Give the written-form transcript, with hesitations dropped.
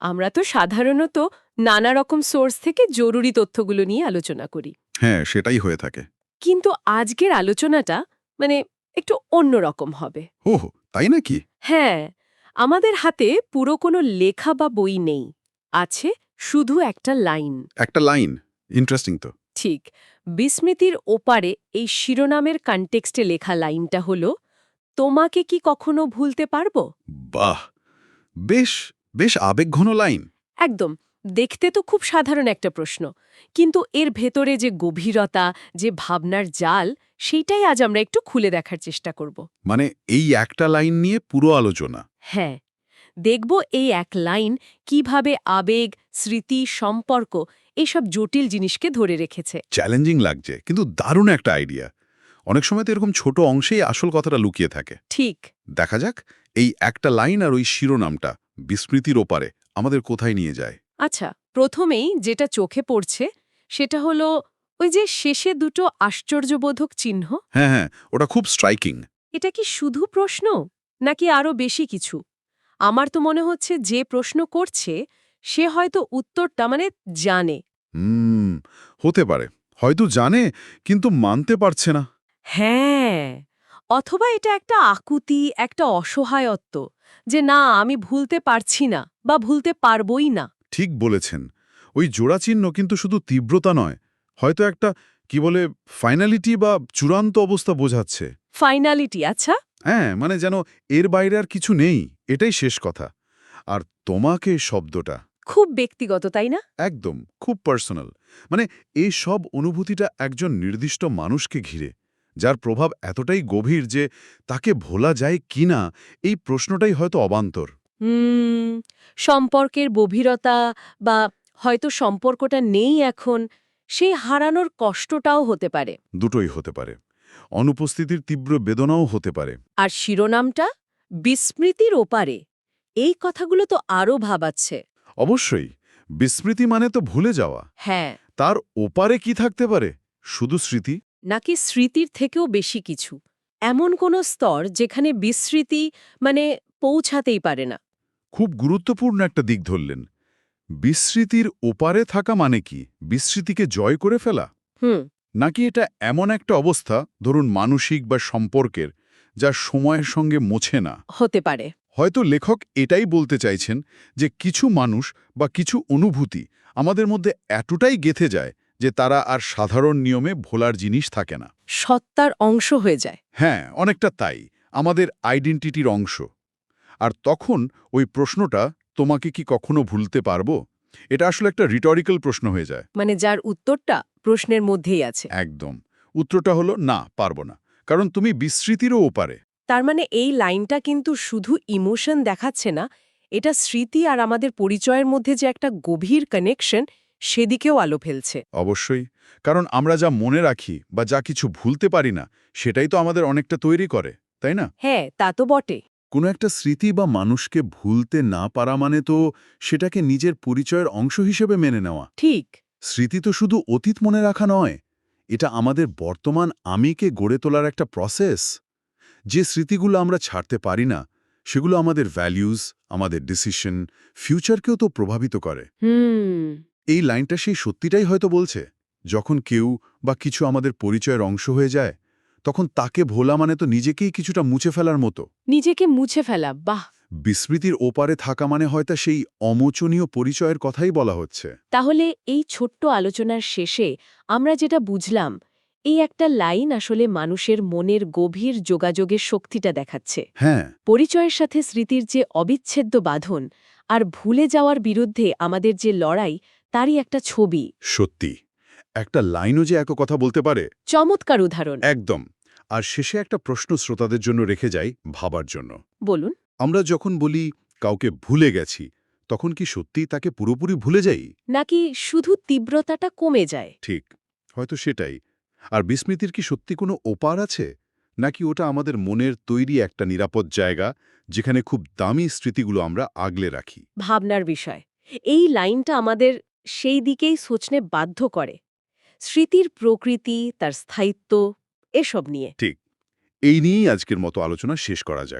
আমরা তো সাধারণত নানা রকম সোর্স থেকে জরুরি তথ্যগুলো নিয়ে আলোচনা করি। হ্যাঁ, সেটাই হয়ে থাকে। কিন্তু আজকের আলোচনাটা মানে একটু অন্যরকম হবে। ওহ, তাই নাকি? হ্যাঁ, আমাদের হাতে পুরো কোনো লেখা বা বই নেই। আছে শুধু একটা লাইন। একটা লাইন। ইন্টারেস্টিং তো। ঠিক, বিস্মৃতির ওপারে এই শিরোনামের কনটেক্সটে লেখা লাইনটা হলো, তোমাকে কি কখনো ভুলতে পারবো? বাহ! বেশ বেশ আবেগঘন লাইন। একদম। দেখতে তো খুব সাধারণ একটা প্রশ্ন, কিন্তু এর ভেতরে যে গভীরতা, যে ভাবনার জাল, সেইটাই আজ আমরা একটু খুলে দেখার চেষ্টা করব। মানে এই একটা লাইন নিয়ে পুরো আলোচনা। হ্যাঁ, দেখব এই এক লাইন কিভাবে আবেগ, স্মৃতি, সম্পর্ক এইসব জটিল জিনিসকে ধরে রেখেছে। চ্যালেঞ্জিং লাগছে, কিন্তু দারুণ একটা আইডিয়া। অনেক সময় তো এরকম ছোট অংশেই আসল কথাটা লুকিয়ে থাকে। ঠিক। দেখা যাক এই একটা লাইন আর ওই শিরোনামটা বিস্মৃতির ওপারে আমাদের কোথায় নিয়ে যায়। আচ্ছা, প্রথমেই যেটা চোখে পড়ছে সেটা হলো ওই যে শেষে দুটো আশ্চর্যবোধক চিহ্ন। হ্যাঁ, হ্যাঁ, ওটা খুব স্ট্রাইকিং। এটা কি শুধু প্রশ্ন, নাকি আরও বেশি কিছু? আমার তো মনে হচ্ছে যে প্রশ্ন করছে সে হয়তো উত্তরটা জানে। হুম, হতে পারে। হয়তো জানে, কিন্তু মানতে পারছে না। হ্যাঁ, অথবা এটা একটা আকুতি, একটা অসহায়ত্ব, যে না আমি ভুলতে পারছি না বা ভুলতে পারবই না। ঠিক বলেছেন। ওই জোড়াচিহ্ন কিন্তু শুধু তীব্রতা নয়, হয়তো একটা কি বলে ফাইনালিটি বা চূড়ান্ত অবস্থা বোঝাচ্ছে। ফাইনালিটি, আচ্ছা। হ্যাঁ, মানে যেন এর বাইরে আর কিছু নেই, এটাই শেষ কথা। আর তোমাকে শব্দটা খুব ব্যক্তিগত, তাই না? একদম খুব পার্সোনাল। মানে এই সব অনুভূতিটা একজন নির্দিষ্ট মানুষকে ঘিরে, যার প্রভাব এতটাই গভীর যে তাকে ভোলা যায় কিনা এই প্রশ্নটাই হয়তো অবান্তর। হুম, সম্পর্কের গভীরতা, বা হয়তো সম্পর্কটা নেই এখন, সেই হারানোর কষ্টটাও হতে পারে। দুটোই হতে পারে। অনুপস্থিতির তীব্র বেদনাও হতে পারে। আর শিরোনামটা বিস্মৃতির ওপারে, এই কথাগুলো তো আরও ভাবাচ্ছে। অবশ্যই, বিস্মৃতি মানে তো ভুলে যাওয়া। হ্যাঁ, তার ওপারে কি থাকতে পারে? শুধু স্মৃতি? নাকি স্মৃতির থেকেও বেশি কিছু, এমন কোনো স্তর যেখানে বিস্মৃতি মানে পৌঁছাতেই পারে না। খুব গুরুত্বপূর্ণ একটা দিক ধরলেন। বিস্মৃতির ওপারে থাকা মানে কি? বিস্মৃতিকে জয় করে ফেলা? হুম। নাকি এটা এমন একটা অবস্থা, ধরুন মানসিক বা সম্পর্কের, যা সময়ের সঙ্গে মোছে না? হতে পারে। হয়তো লেখক এটাই বলতে চাইছেন যে কিছু মানুষ বা কিছু অনুভূতি আমাদের মধ্যে এতটাই গেঁথে যায় যে তারা আর সাধারণ নিয়মে ভোলার জিনিস থাকে না। সত্তার অংশ হয়ে যায়। হ্যাঁ, অনেকটা তাই। আমাদের আইডেন্টিটির অংশ। আর তখন ওই প্রশ্নটা, তোমাকে কি কখনো ভুলতে পারবো, এটা আসলে একটা রিটরিক্যাল প্রশ্ন হয়ে যায়। যার উত্তরটা প্রশ্নের মধ্যেই আছে। একদম। উত্তরটা হলো না, পারবো না। কারণ তুমি বিস্মৃতিরও ওপারে। তার এই লাইনটা কিন্তু শুধু ইমোশন দেখাচ্ছে না, এটা স্মৃতি আর আমাদের পরিচয়ের মধ্যে যে একটা গভীর কানেকশন, সেদিকেও আলো ফেলছে। অবশ্যই। কারণ আমরা যা মনে রাখি বা যা কিছু ভুলতে পারি না, সেটাই তো আমাদের অনেকটা তৈরি করে, তাই না? হ্যাঁ, তা তো বটে। কোনো একটা স্মৃতি বা মানুষকে ভুলতে না পারা মানে তো সেটাকে নিজের পরিচয়ের অংশ হিসেবে মেনে নেওয়া। ঠিক। স্মৃতি তো শুধু অতীত মনে রাখা নয়, এটা আমাদের বর্তমান আমিকে গড়ে তোলার একটা প্রসেস। যে স্মৃতিগুলো আমরা ছাড়তে পারি না, সেগুলো আমাদের ভ্যালিউজ, আমাদের ডিসিশন, ফিউচারকেও তো প্রভাবিত করে। হুম। এই লাইনটা সেই সত্যিটাই হয়তো বলছে। যখন কেউ বা কিছু আমাদের পরিচয়ের অংশ হয়ে যায়, তখন তাকে ভোলা মানে তো নিজেকেই কিছুটা মুছে ফেলার মতো। নিজেকে মুছে ফেলা, বাহ! বিস্মৃতির ওপারে থাকা মানে হয়তো সেই অমোচনীয় পরিচয়ের কথাই বলা হচ্ছে। তাহলে এই ছোট্ট আলোচনার শেষে আমরা যেটা বুঝলাম, এই একটা লাইন আসলে মানুষের মনের গভীর যোগাযোগের শক্তিটা দেখাচ্ছে। হ্যাঁ, পরিচয়ের সাথে স্মৃতির যে অবিচ্ছেদ্য বাঁধন, আর ভুলে যাওয়ার বিরুদ্ধে আমাদের যে লড়াই, তারই একটা ছবি। সত্যি। একটা লাইনও যে এক কথা বলতে পারে। চমৎকার উদাহরণ। একদম। আর শেষে একটা প্রশ্ন শ্রোতাদের জন্য রেখে যাই, ভাবার জন্য। বলুন। আমরা যখন বলি কাউকে ভুলে গেছি, তখন কি সত্যিই তাকে পুরোপুরি ভুলে যাই? নাকি শুধু তীব্রতাটা কমে যায়? ঠিক, হয়তো সেটাই। আর বিস্মৃতির কি সত্যি কোনো ওপার আছে? নাকি ওটা আমাদের মনের তৈরি একটা নিরাপদ জায়গা, যেখানে খুব দামি স্মৃতিগুলো আমরা আগলে রাখি? ভাবনার বিষয়। এই লাইনটা আমাদের সেই দিকেই সোচনে বাধ্য করে, স্মৃতির প্রকৃতি, তার স্থায়িত্ব, এসব নিয়ে। ঠিক। এই নিয়েই আজকের মতো আলোচনা শেষ করা যাক।